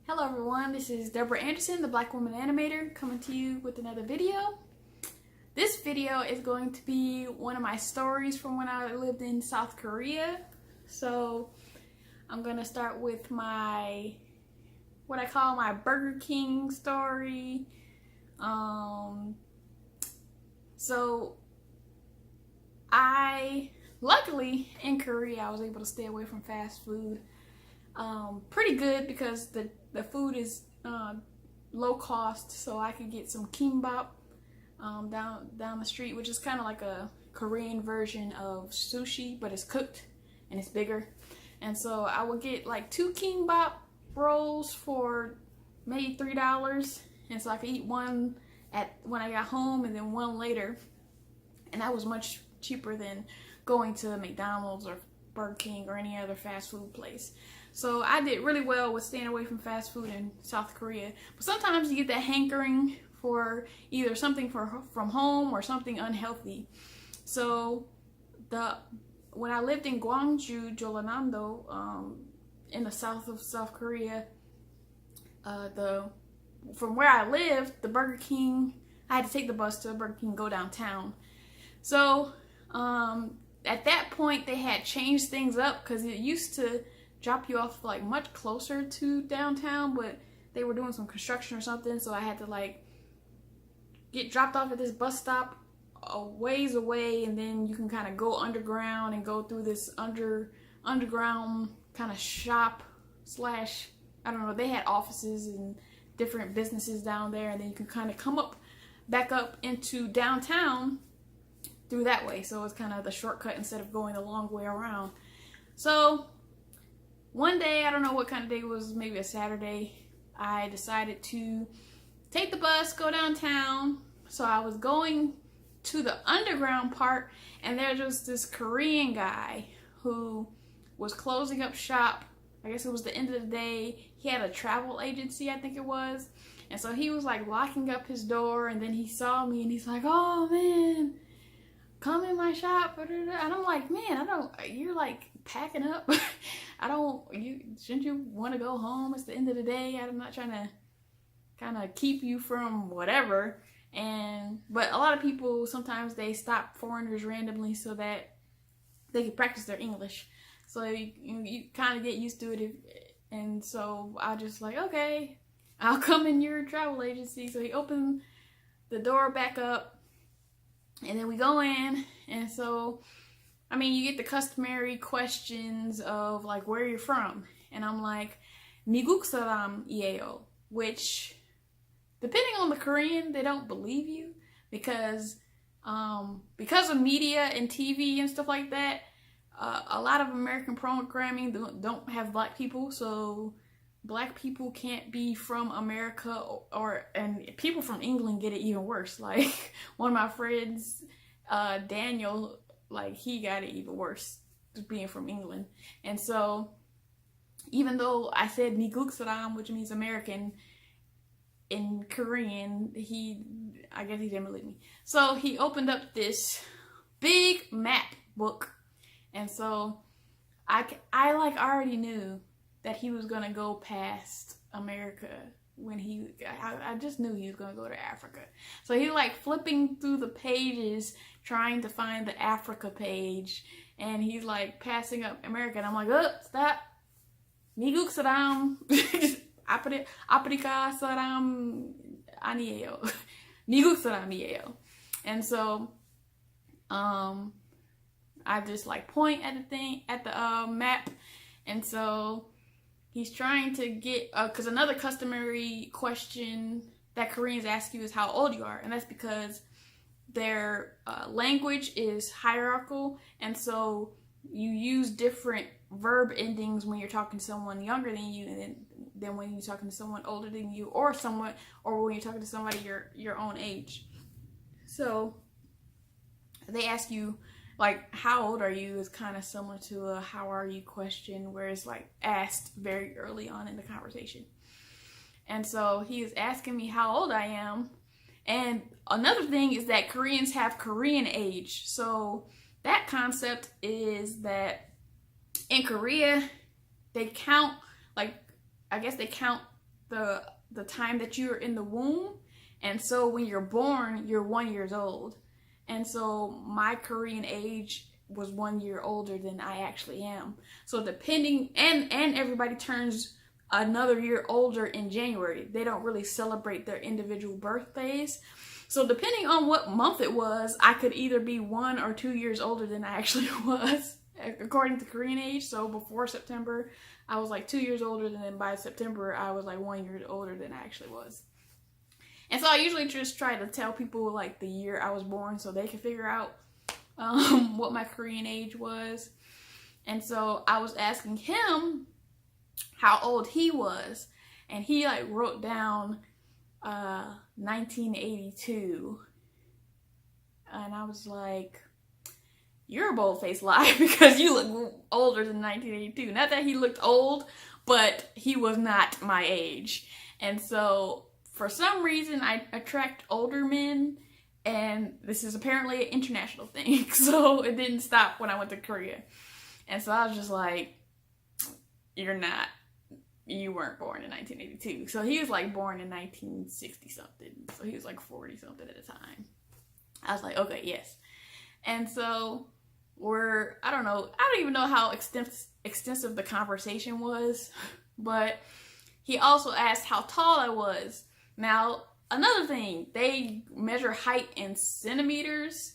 Hello everyone, this is Deborah Anderson, the Black Woman Animator, coming to you with another video. This video is going to be one of my stories from when I lived in South Korea. So I'm going to start with what I call my Burger King story. Luckily in Korea, I was able to stay away from fast food pretty good because the food is low cost, so I could get some kimbap down the street, which is kind of like a Korean version of sushi, but it's cooked and it's bigger. And so I would get like 2 kimbap rolls for maybe $3, and so I could eat one when I got home and then one later, and that was much cheaper than going to McDonald's or Burger King or any other fast food place. So I did really well with staying away from fast food in South Korea. But sometimes you get that hankering for either something from home or something unhealthy. So when I lived in Gwangju, Jeollanam-do, in the south of South Korea, from where I lived, the Burger King, I had to take the bus to Burger King and go downtown. So at that point they had changed things up because it used to drop you off like much closer to downtown, but they were doing some construction or something, so I had to like get dropped off at this bus stop a ways away, and then you can kind of go underground and go through this underground kind of shop slash, I don't know, they had offices and different businesses down there, and then you can kind of come back up into downtown through that way. So it's kind of the shortcut instead of going the long way around. So one day, I don't know what kind of day it was, maybe a Saturday, I decided to take the bus, go downtown. So I was going to the underground part, and there was this Korean guy who was closing up shop. I guess it was the end of the day. He had a travel agency, I think it was. And so he was like locking up his door, and then he saw me and he's like, "Oh man, come in my shop." And I'm like, "Man, you're like packing up. Shouldn't you want to go home? It's the end of the day. I'm not trying to kind of keep you from whatever." But a lot of people, sometimes they stop foreigners randomly so that they can practice their English. So you kind of get used to it. And so I just like, okay, I'll come in your travel agency. So he opened the door back up, and then we go in. And so, I mean, you get the customary questions of like where you're from, and I'm like, "미국 사람이에요," which, depending on the Korean, they don't believe you because of media and TV and stuff like that. A lot of American programming don't have black people, so black people can't be from America, and people from England get it even worse. Like one of my friends, Daniel, like he got it even worse just being from England. And so even though I said "미국 사람," which means American in Korean, I guess he didn't believe me. So he opened up this big map book, and so I like already knew that he was gonna go past America when I just knew he was gonna go to Africa. So he like flipping through the pages trying to find the Africa page, and he's like passing up America, and I'm like, "Oh, stop. 미국 사람. 아프리카 사람 아니에요. 미국 사람이에요." And so I just like point at the map, and so he's trying to get, because another customary question that Koreans ask you is how old you are, and that's because their language is hierarchical, and so you use different verb endings when you're talking to someone younger than you, and then when you're talking to someone older than you, or when you're talking to somebody your own age. So they ask you like, "How old are you?" is kind of similar to a "how are you" question, where it's like asked very early on in the conversation. And so he is asking me how old I am. And another thing is that Koreans have Korean age. So that concept is that in Korea, they count, like, I guess they count the time that you're in the womb. And so when you're born, you're 1 year old. And so my Korean age was 1 year older than I actually am. So depending, and everybody turns another year older in January. They don't really celebrate their individual birthdays. So depending on what month it was, I could either be 1 or 2 years older than I actually was, according to Korean age. So before September, I was like 2 years older, and then by September, I was like 1 year older than I actually was. And so I usually just try to tell people like the year I was born so they can figure out what my Korean age was. And so I was asking him how old he was, and he like wrote down 1982, and I was like, you're a bold-faced liar because you look older than 1982. Not that he looked old, but he was not my age. And so for some reason I attract older men, and this is apparently an international thing, so it didn't stop when I went to Korea. And so I was just like, you weren't born in 1982. So he was like born in 1960 something. So he was like 40 something at the time. I was like, okay, yes. And so I don't even know how extensive the conversation was, but he also asked how tall I was. Now, another thing, they measure height in centimeters,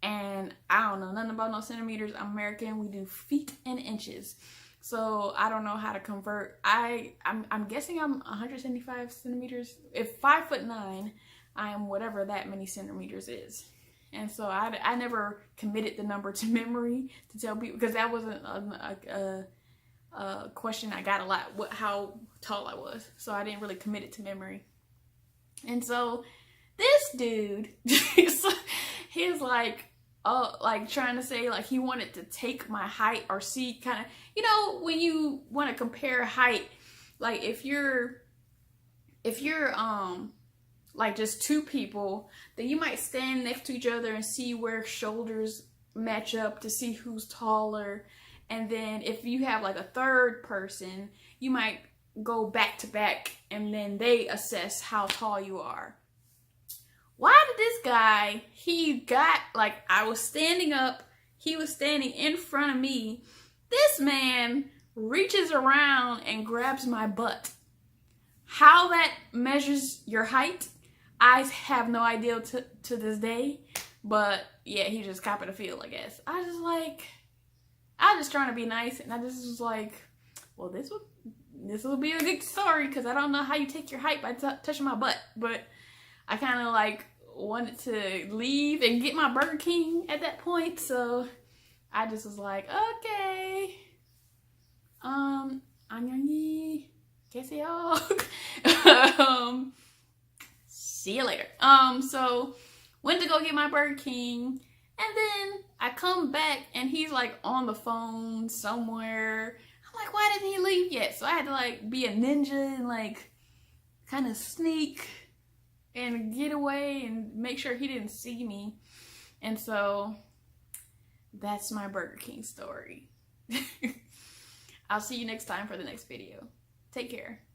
and I don't know nothing about no centimeters. I'm American. We do feet and inches. So I don't know how to convert. I'm guessing I'm 175 centimeters. If 5'9", I am whatever that many centimeters is. And so I never committed the number to memory to tell people, because that wasn't a question I got a lot, how tall I was. So I didn't really commit it to memory. And so this dude, he's like trying to say like he wanted to take my height or see kind of, when you want to compare height, like if you're like just two people, then you might stand next to each other and see where shoulders match up to see who's taller. And then if you have like a third person, you might go back to back and then they assess how tall you are. Why did this guy, I was standing up, he was standing in front of me. This man reaches around and grabs my butt. How that measures your height, I have no idea to this day. But yeah, he just copping a feel, I guess. I was just trying to be nice, and I just was like, well, this will be a good story, because I don't know how you take your height by touching my butt. But I kind of wanted to leave and get my Burger King at that point, so I just was like, okay, 안녕히 계세요. See you later. So went to go get my Burger King, and then I come back and he's like on the phone somewhere. I'm like, why didn't he leave yet? So I had to be a ninja and kind of sneak and get away and make sure he didn't see me. And so that's my Burger King story. I'll see you next time for the next video. Take care.